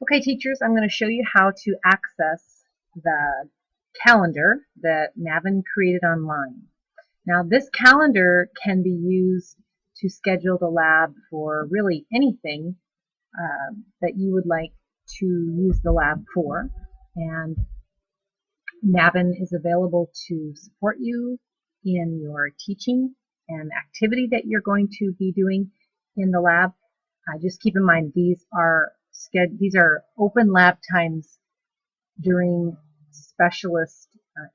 Okay, teachers, I'm going to show you how to access the calendar that Navin created online. Now, this calendar can be used to schedule the lab for really anything that you would like to use the lab for. And Navin is available to support you in your teaching and activity that you're going to be doing in the lab. Just keep in mind these are open lab times during specialist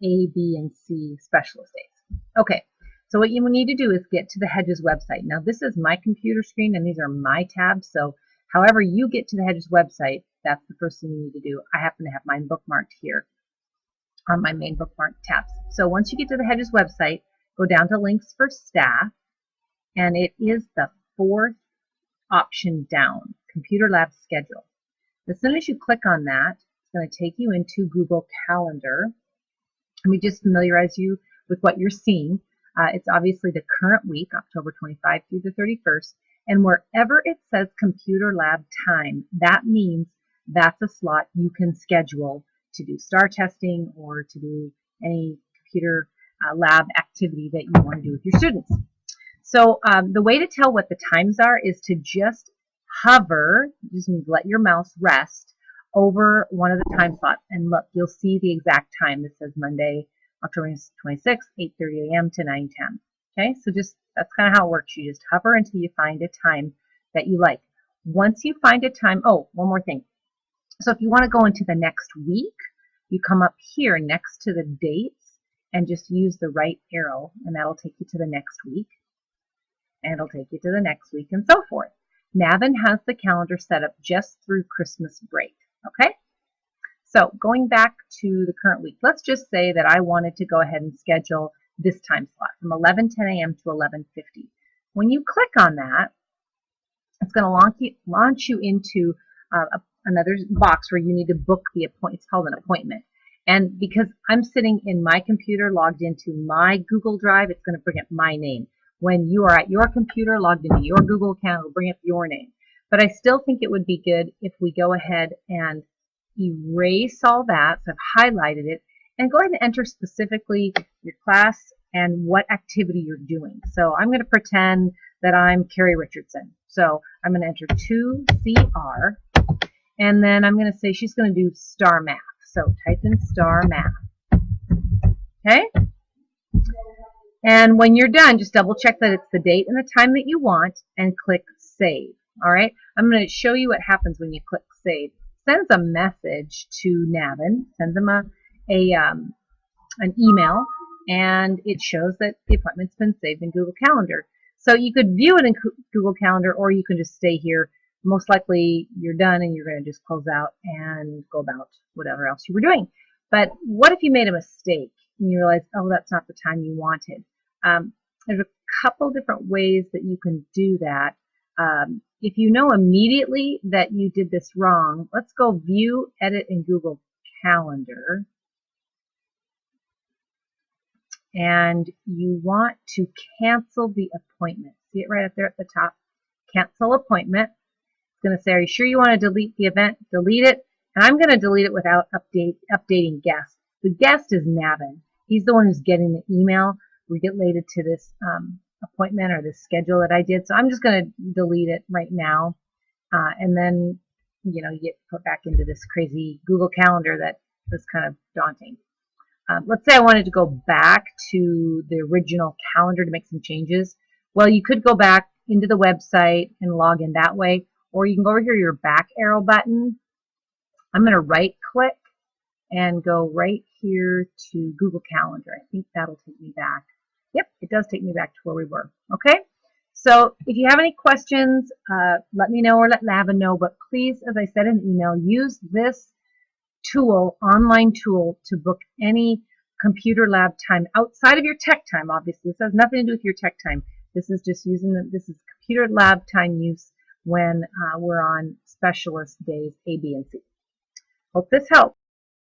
A, B, and C specialist days. Okay, so what you need to do is get to the Hedges website. Now this is my computer screen and these are my tabs, so however you get to the Hedges website, that's the first thing you need to do. I happen to have mine bookmarked here on my main bookmark tabs. So once you get to the Hedges website, go down to links for staff, and it is the fourth option down, Computer Lab Schedule. As soon as you click on that, it's going to take you into Google Calendar. Let me just familiarize you with what you're seeing. It's obviously the current week, October 25 through the 31st, and wherever it says Computer Lab Time, that means that's a slot you can schedule to do STAR testing or to do any computer lab activity that you want to do with your students. So the way to tell what the times are is to just hover, you just need to let your mouse rest over one of the time slots, and look, you'll see the exact time. It says Monday, October 26th, 8:30 a.m. to 9:10. Okay, so that's kind of how it works. You just hover until you find a time that you like. Once you find a time, oh, one more thing. So if you want to go into the next week, you come up here next to the dates and just use the right arrow, and that'll take you to the next week, and it'll take you to the next week, and so forth. Navin has the calendar set up just through Christmas break. Okay? So going back to the current week, let's just say that I wanted to go ahead and schedule this time slot from 11:10 a.m. to 11:50. When you click on that, it's going to launch you into another box where you need to book the appointment. It's called an appointment. And because I'm sitting in my computer logged into my Google Drive, it's going to bring up my name. When you are at your computer logged into your Google account, it'll bring up your name. But I still think it would be good if we go ahead and erase all that. So I've highlighted it, and go ahead and enter specifically your class and what activity you're doing. So I'm going to pretend that I'm Carrie Richardson. So I'm going to enter 2CR, and then I'm going to say she's going to do STAR Math. So type in STAR Math. Okay? And when you're done, just double check that it's the date and the time that you want and click Save. All right? I'm going to show you what happens when you click Save. Sends a message to Navin, sends them an email, and it shows that the appointment's been saved in Google Calendar. So you could view it in Google Calendar, or you can just stay here. Most likely you're done and you're going to just close out and go about whatever else you were doing. But what if you made a mistake and you realize, oh, that's not the time you wanted? There's a couple different ways that you can do that. If you know immediately that you did this wrong, let's go View, Edit in Google Calendar. And you want to cancel the appointment. See it right up there at the top? Cancel appointment. It's going to say, are you sure you want to delete the event? Delete it. And I'm going to delete it without updating guest. The guest is Navin. He's the one who's getting the email related to this appointment or this schedule that I did. So I'm just going to delete it right now. And then, you get put back into this crazy Google Calendar that is kind of daunting. Let's say I wanted to go back to the original calendar to make some changes. Well, you could go back into the website and log in that way, or you can go over here to your back arrow button. I'm going to right click and go right here to Google Calendar. I think that'll take me back. Yep, it does take me back to where we were. Okay, so if you have any questions, let me know or let Navin know, but please, as I said in the email, use this tool, online tool, to book any computer lab time outside of your tech time. Obviously, this has nothing to do with your tech time. This is just this is computer lab time use when we're on specialist days A, B, and C. Hope this helps.